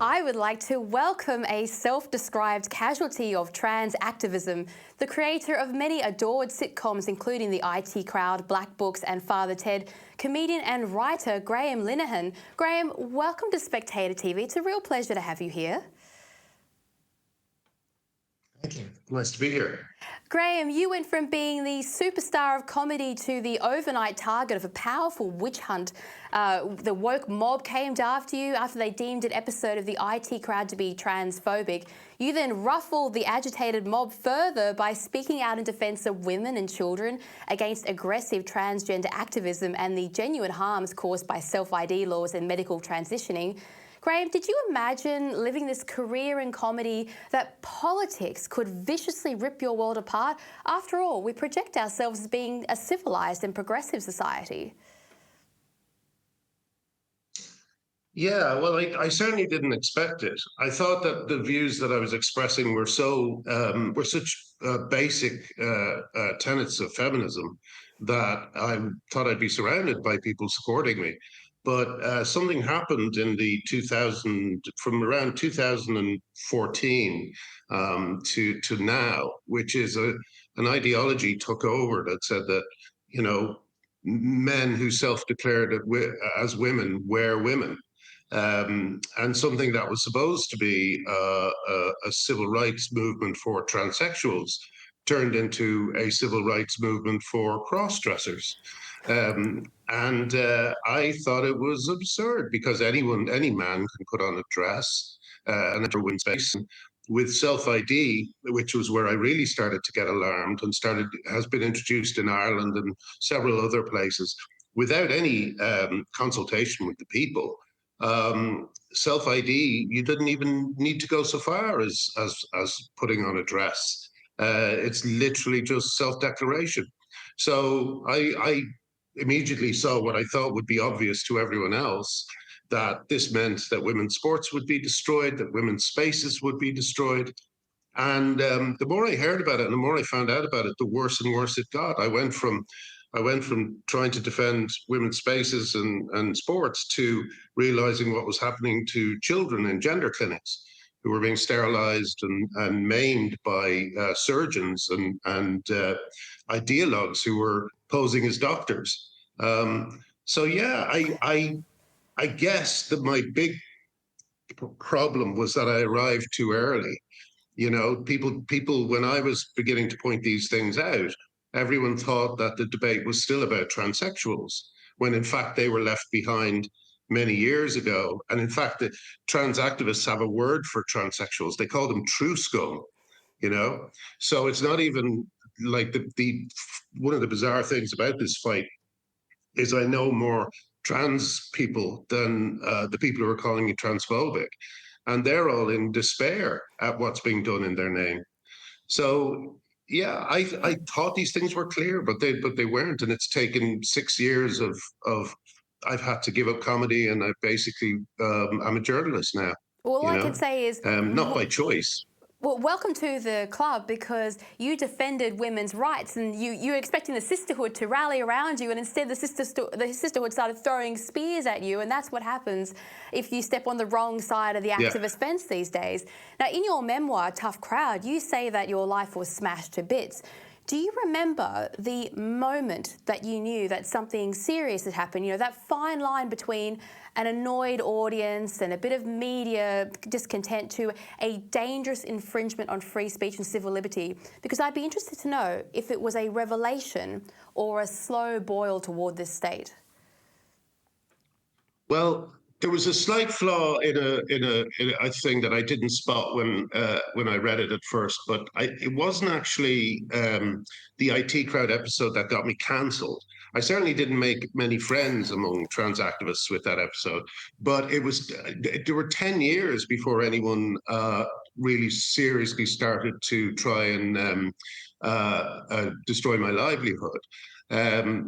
I would like to welcome a self-described casualty of trans activism, the creator of many adored sitcoms including the IT Crowd, Black Books and Father Ted, comedian and writer Graham Linehan. Graham, welcome to Spectator TV. It's a real pleasure to have you here. Thank you. Nice to be here. Graham, you went from being the superstar of comedy to the overnight target of a powerful witch hunt. The woke mob came after you after they deemed an episode of the IT Crowd to be transphobic. You then ruffled the agitated mob further by speaking out in defence of women and children against aggressive transgender activism and the genuine harms caused by self-ID laws and medical transitioning. Graham, did you imagine living this career in comedy that politics could viciously rip your world apart? After all, we project ourselves as being a civilised and progressive society. Yeah, well, I certainly didn't expect it. I thought that the views that I was expressing were such basic tenets of feminism that I thought I'd be surrounded by people supporting me. But something happened in the from around 2014 to now, which is an ideology took over that said that, men who self-declared as women were women. And something that was supposed to be a civil rights movement for transsexuals turned into a civil rights movement for cross-dressers. And I thought it was absurd because any man can put on a dress and enter women's space. With self-ID, which was where I really started to get alarmed and has been introduced in Ireland and several other places without any consultation with the people. Self-ID, you didn't even need to go so far as putting on a dress. It's literally just self-declaration. So I immediately saw what I thought would be obvious to everyone else, that this meant that women's sports would be destroyed, that women's spaces would be destroyed. And the more I heard about it and the more I found out about it, the worse and worse it got. I went from trying to defend women's spaces and sports to realizing what was happening to children in gender clinics who were being sterilized and maimed by surgeons and ideologues who were posing as doctors. So yeah, I guess that my big problem was that I arrived too early. People, when I was beginning to point these things out, everyone thought that the debate was still about transsexuals, when in fact they were left behind many years ago. And in fact, the trans activists have a word for transsexuals. They call them true scum, So it's not even like the one of the bizarre things about this fight is I know more trans people than the people who are calling it transphobic. And they're all in despair at what's being done in their name. So yeah, I thought these things were clear, but they weren't, and it's taken 6 years of I've had to give up comedy, and I basically I'm a journalist now. All I can say is not by choice. Well, welcome to the club, because you defended women's rights and you were expecting the sisterhood to rally around you, and instead the sisterhood started throwing spears at you, and that's what happens if you step on the wrong side of the activist fence these days. Now, in your memoir, Tough Crowd, you say that your life was smashed to bits. Do you remember the moment that you knew that something serious had happened? That fine line between an annoyed audience and a bit of media discontent to a dangerous infringement on free speech and civil liberty? Because I'd be interested to know if it was a revelation or a slow boil toward this state. Well, there was a slight flaw in a thing that I didn't spot when I read it at first, but it wasn't actually the IT Crowd episode that got me cancelled. I certainly didn't make many friends among trans activists with that episode, but there were 10 years before anyone really seriously started to try and destroy my livelihood.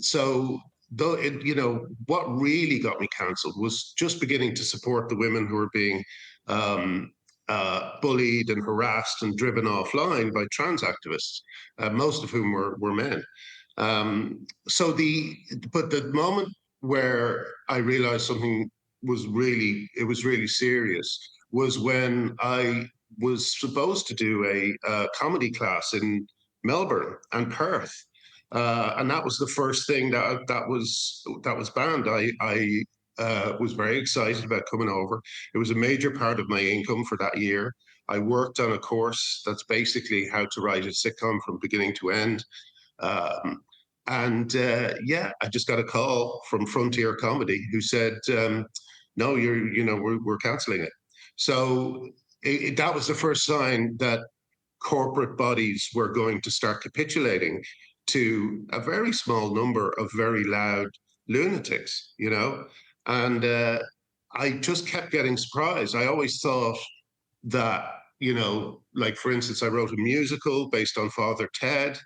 So though what really got me cancelled was just beginning to support the women who were being bullied and harassed and driven offline by trans activists, most of whom were men. But the moment where I realized something was really serious was when I was supposed to do a comedy class in Melbourne and Perth, and that was the first thing that was banned. I was very excited about coming over. It was a major part of my income for that year. I worked on a course that's basically how to write a sitcom from beginning to end. Um, and I just got a call from Frontier Comedy who said, "No, we're cancelling it." So that was the first sign that corporate bodies were going to start capitulating to a very small number of very loud lunatics, And I just kept getting surprised. I always thought that, like for instance, I wrote a musical based on Father Ted,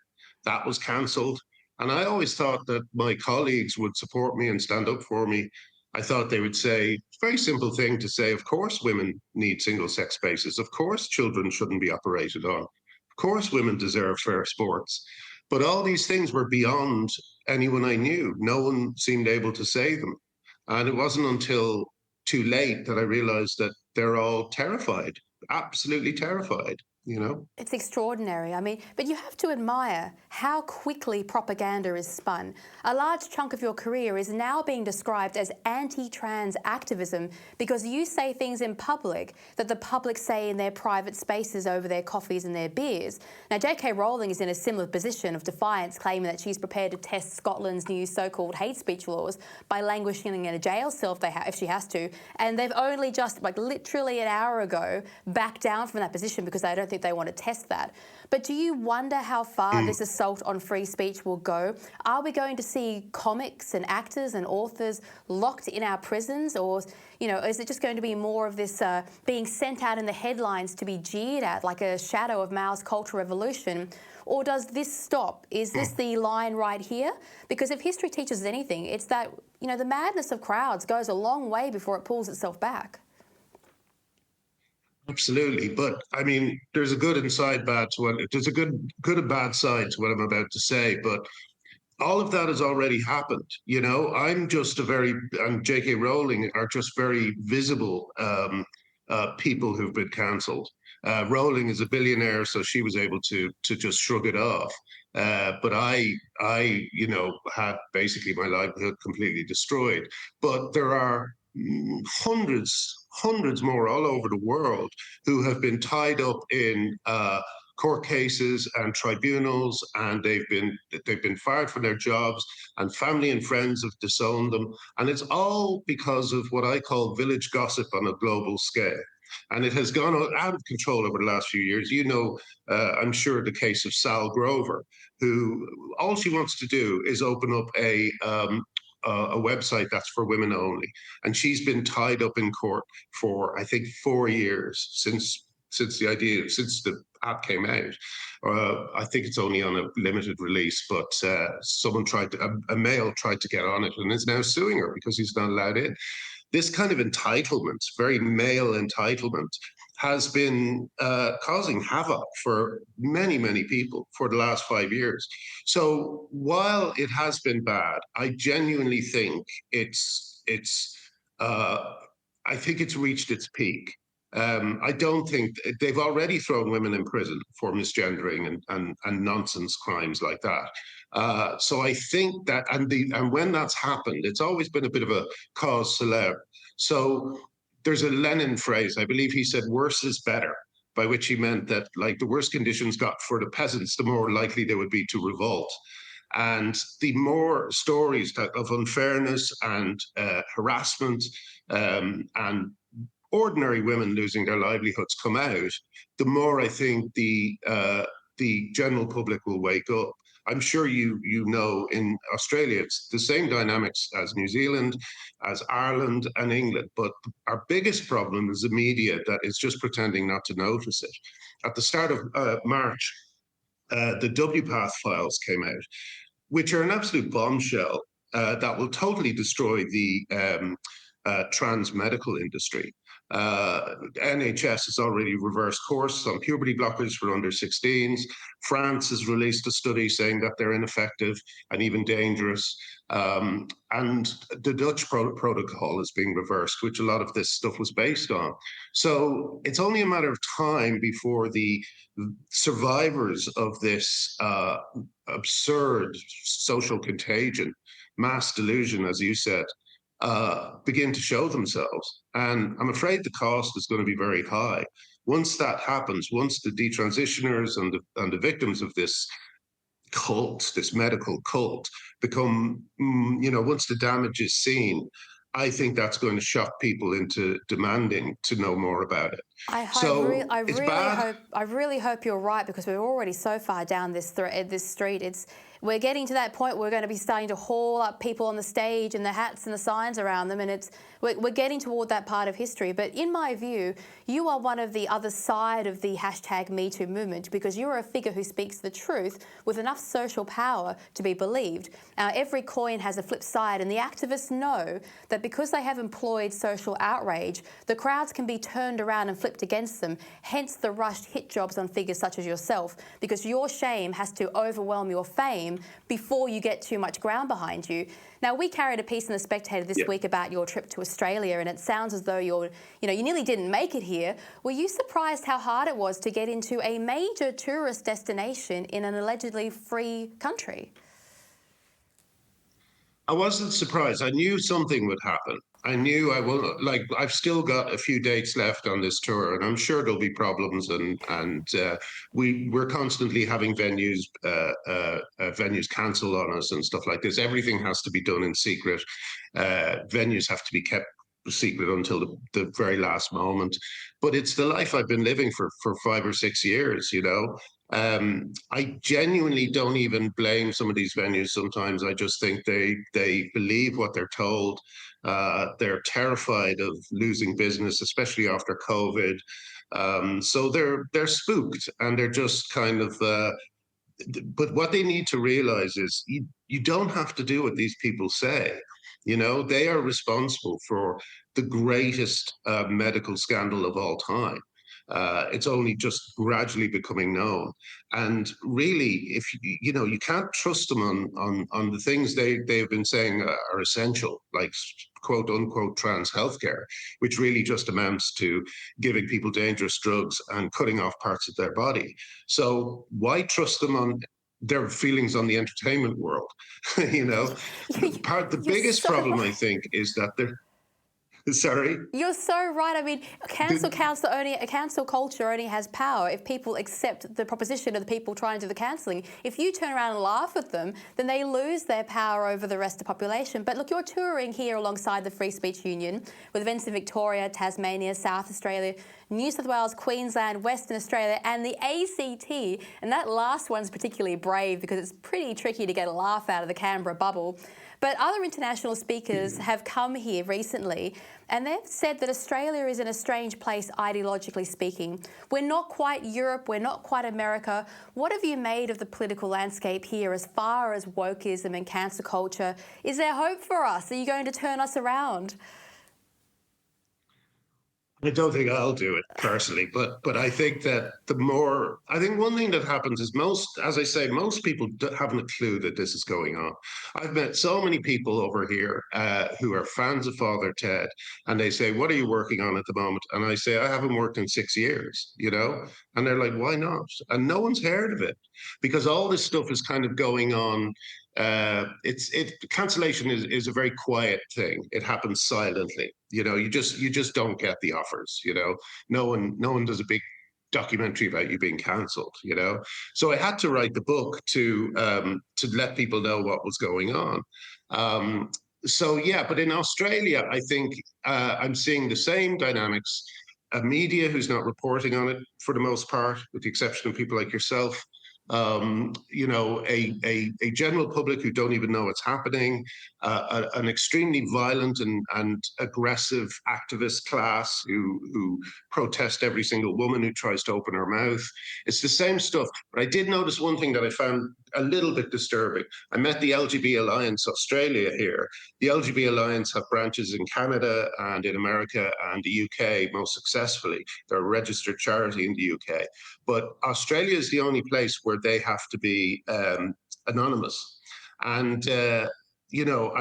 that was cancelled. And I always thought that my colleagues would support me and stand up for me. I thought they would say, it's a very simple thing to say, of course, women need single sex spaces. Of course, children shouldn't be operated on. Of course, women deserve fair sports. But all these things were beyond anyone I knew. No one seemed able to say them. And it wasn't until too late that I realized that they're all terrified, absolutely terrified. It's extraordinary. I mean, but you have to admire how quickly propaganda is spun. A large chunk of your career is now being described as anti-trans activism because you say things in public that the public say in their private spaces over their coffees and their beers. Now, J.K. Rowling is in a similar position of defiance, claiming that she's prepared to test Scotland's new so-called hate speech laws by languishing in a jail cell if she has to. And they've only just, like literally an hour ago, backed down from that position because they don't think they want to test that. But do you wonder how far this assault on free speech will go? Are we going to see comics and actors and authors locked in our prisons? Or, is it just going to be more of this being sent out in the headlines to be jeered at, like a shadow of Mao's Cultural Revolution? Or does this stop? Is this the line right here? Because if history teaches us anything, it's that, the madness of crowds goes a long way before it pulls itself back. Absolutely. But I mean, there's a good and bad to what there's a good and bad side to what I'm about to say. But all of that has already happened. I'm just and J.K. Rowling are just very visible people who've been cancelled. Rowling is a billionaire, so she was able to just shrug it off. But I had basically my livelihood completely destroyed. But there are hundreds more all over the world who have been tied up in court cases and tribunals, and they've been fired from their jobs, and family and friends have disowned them, and it's all because of what I call village gossip on a global scale. And it has gone out of control over the last few years. I'm sure the case of Sal Grover, who all she wants to do is open up a website that's for women only, and she's been tied up in court for I think 4 years since the app came out. I think it's only on a limited release, but a male tried to get on it and is now suing her because he's not allowed in. This kind of entitlement, very male entitlement, has been causing havoc for many, many people for the last 5 years. So while it has been bad, I genuinely think uh, I think it's reached its peak. I don't think they've already thrown women in prison for misgendering and nonsense crimes like that. So I think that, and when that's happened, it's always been a bit of a cause célèbre. So there's a Lenin phrase, I believe he said, worse is better, by which he meant that like the worse conditions got for the peasants, the more likely they would be to revolt. And the more stories of unfairness and harassment and ordinary women losing their livelihoods come out, the more I think the general public will wake up. I'm sure you know in Australia it's the same dynamics as New Zealand, as Ireland and England, but our biggest problem is the media that is just pretending not to notice it. At the start of March, the WPATH files came out, which are an absolute bombshell that will totally destroy the trans medical industry. NHS has already reversed course on puberty blockers for under 16s. France has released a study saying that they're ineffective and even dangerous. And the Dutch protocol is being reversed, which a lot of this stuff was based on. So it's only a matter of time before the survivors of this absurd social contagion, mass delusion, as you said, begin to show themselves. And I'm afraid the cost is going to be very high. Once that happens, once the detransitioners and the victims of this cult, this medical cult, become, once the damage is seen, I think that's going to shock people into demanding to know more about it. So it's bad. I really hope you're right, because we're already so far down this street. We're getting to that point where we're going to be starting to haul up people on the stage and the hats and the signs around them, and we're getting toward that part of history. But in my view, you are one of the other side of the #MeToo movement, because you're a figure who speaks the truth with enough social power to be believed. Every coin has a flip side, and the activists know that because they have employed social outrage, the crowds can be turned around and flipped against them, hence the rushed hit jobs on figures such as yourself, because your shame has to overwhelm your fame before you get too much ground behind you. Now, we carried a piece in the Spectator this week about your trip to Australia, and it sounds as though you nearly didn't make it here. Were you surprised how hard it was to get into a major tourist destination in an allegedly free country? I wasn't surprised. I knew something would happen. I knew I will. Like, I've still got a few dates left on this tour, and I'm sure there'll be problems. And we're constantly having venues cancel on us and stuff like this. Everything has to be done in secret. Venues have to be kept secret until the very last moment. But it's the life I've been living for 5 or 6 years. I genuinely don't even blame some of these venues. Sometimes I just think they believe what they're told. They're terrified of losing business, especially after COVID. So they're spooked, and they're just kind of. But what they need to realize is you don't have to do what these people say. They are responsible for the greatest medical scandal of all time. It's only just gradually becoming known, and really, if you can't trust them on the things they've been saying are essential, like quote unquote trans healthcare, which really just amounts to giving people dangerous drugs and cutting off parts of their body. So why trust them on their feelings on the entertainment world? The biggest problem, I think, is that they're sorry. You're so right. I mean, cancel culture only has power if people accept the proposition of the people trying to do the cancelling. If you turn around and laugh at them, then they lose their power over the rest of the population. But look, you're touring here alongside the Free Speech Union with events in Victoria, Tasmania, South Australia, New South Wales, Queensland, Western Australia, and the ACT. And that last one's particularly brave because it's pretty tricky to get a laugh out of the Canberra bubble. But other international speakers have come here recently, and they've said that Australia is in a strange place ideologically speaking. We're not quite Europe, we're not quite America. What have you made of the political landscape here as far as wokeism and cancel culture? Is there hope for us? Are you going to turn us around? I don't think I'll do it personally, but I think that I think one thing that happens is most people haven't a clue that this is going on. I've met so many people over here who are fans of Father Ted, and they say, "What are you working on at the moment?" And I say, "I haven't worked in 6 years," and they're like, "Why not?" And no one's heard of it because all this stuff is kind of going on. Cancellation is a very quiet thing. It happens silently. You just don't get the offers. No one does a big documentary about you being cancelled. So I had to write the book to let people know what was going on. So yeah, but in Australia, I think I'm seeing the same dynamics. A media who's not reporting on it for the most part, with the exception of people like yourself. a general public who don't even know what's happening, an extremely violent and aggressive activist class who protest every single woman who tries to open her mouth. It's the same stuff. But I did notice one thing that I found a little bit disturbing. I met the LGBT Alliance Australia here. The LGBT Alliance have branches in Canada and in America and the UK most successfully. They're a registered charity in the UK. But Australia is the only place where they have to be anonymous. And I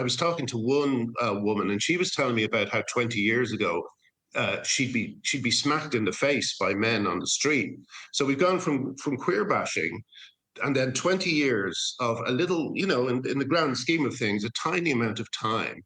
was talking to one woman, and she was telling me about how 20 years ago she'd be smacked in the face by men on the street. So we've gone from queer bashing, and then 20 years of a little, in the grand scheme of things, a tiny amount of time,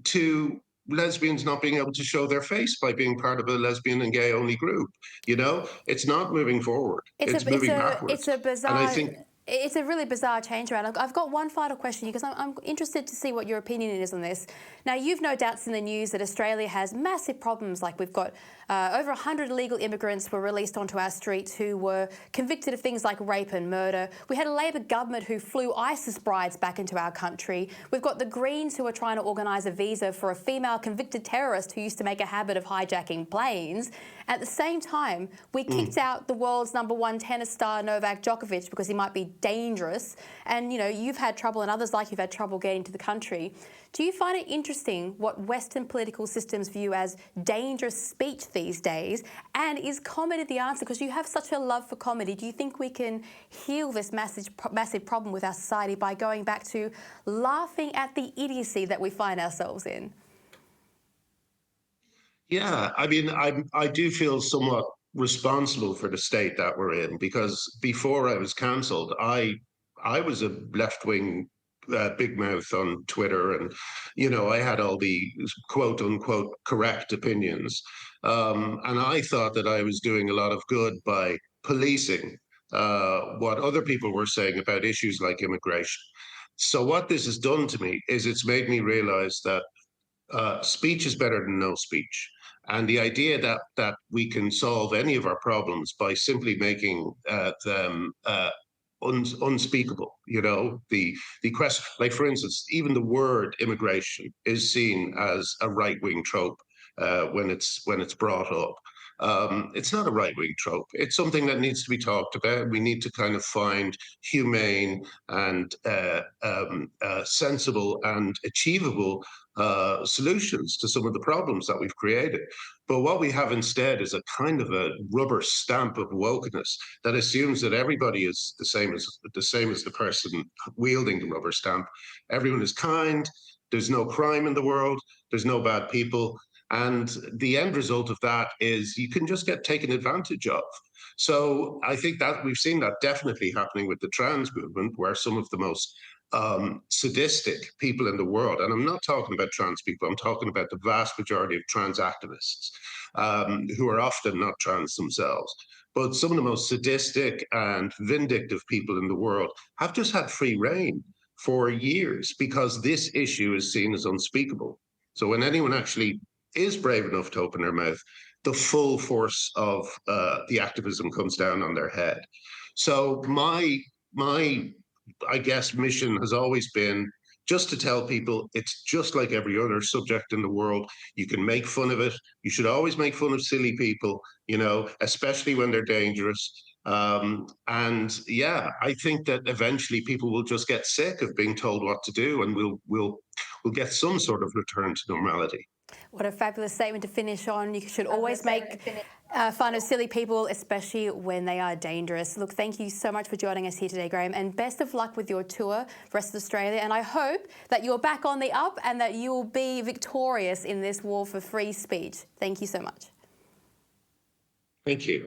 to lesbians not being able to show their face by being part of a lesbian and gay only group. It's not moving forward. It's moving backwards. It's a bizarre. And I think it's a really bizarre change around. I've got one final question because I'm interested to see what your opinion is on this. Now, you've no doubt seen the news that Australia has massive problems. Like, we've got over 100 illegal immigrants were released onto our streets who were convicted of things like rape and murder. We had a Labor government who flew ISIS brides back into our country. We've got the Greens who are trying to organise a visa for a female convicted terrorist who used to make a habit of hijacking planes. At the same time, we kicked out the world's #1 tennis star Novak Djokovic because he might be dangerous. And, you've had trouble, and others like you've had trouble getting to the country. Do you find it interesting what Western political systems view as dangerous speech these days? And is comedy the answer? Because you have such a love for comedy. Do you think we can heal this massive problem with our society by going back to laughing at the idiocy that we find ourselves in? Yeah, I mean, I do feel somewhat responsible for the state that we're in, because before I was cancelled, I was a left-wing big mouth on Twitter, and I had all the quote unquote correct opinions, and I thought that I was doing a lot of good by policing what other people were saying about issues like immigration. So what this has done to me is it's made me realize that speech is better than no speech. And the idea that we can solve any of our problems by simply making them unspeakable, the question, like, for instance, even the word immigration is seen as a right-wing trope when it's brought up. It's not a right-wing trope. It's something that needs to be talked about. We need to kind of find humane and sensible and achievable solutions to some of the problems that we've created. But what we have instead is a kind of a rubber stamp of wokeness that assumes that everybody is the same as the person wielding the rubber stamp. Everyone is kind. There's no crime in the world. There's no bad people. And the end result of that is you can just get taken advantage of. So I think that we've seen that definitely happening with the trans movement, where some of the most sadistic people in the world, and I'm not talking about trans people, I'm talking about the vast majority of trans activists, who are often not trans themselves. But some of the most sadistic and vindictive people in the world have just had free reign for years because this issue is seen as unspeakable. So when anyone actually is brave enough to open their mouth, the full force of the activism comes down on their head. So my I guess mission has always been just to tell people it's just like every other subject in the world. You can make fun of it. You should always make fun of silly people, especially when they're dangerous. And yeah, I think that eventually people will just get sick of being told what to do, and we'll get some sort of return to normality. What a fabulous statement to finish on. You should always make fun of silly people, especially when they are dangerous. Look, thank you so much for joining us here today, Graham, and best of luck with your tour, rest of Australia. And I hope that you're back on the up and that you will be victorious in this war for free speech. Thank you so much. Thank you.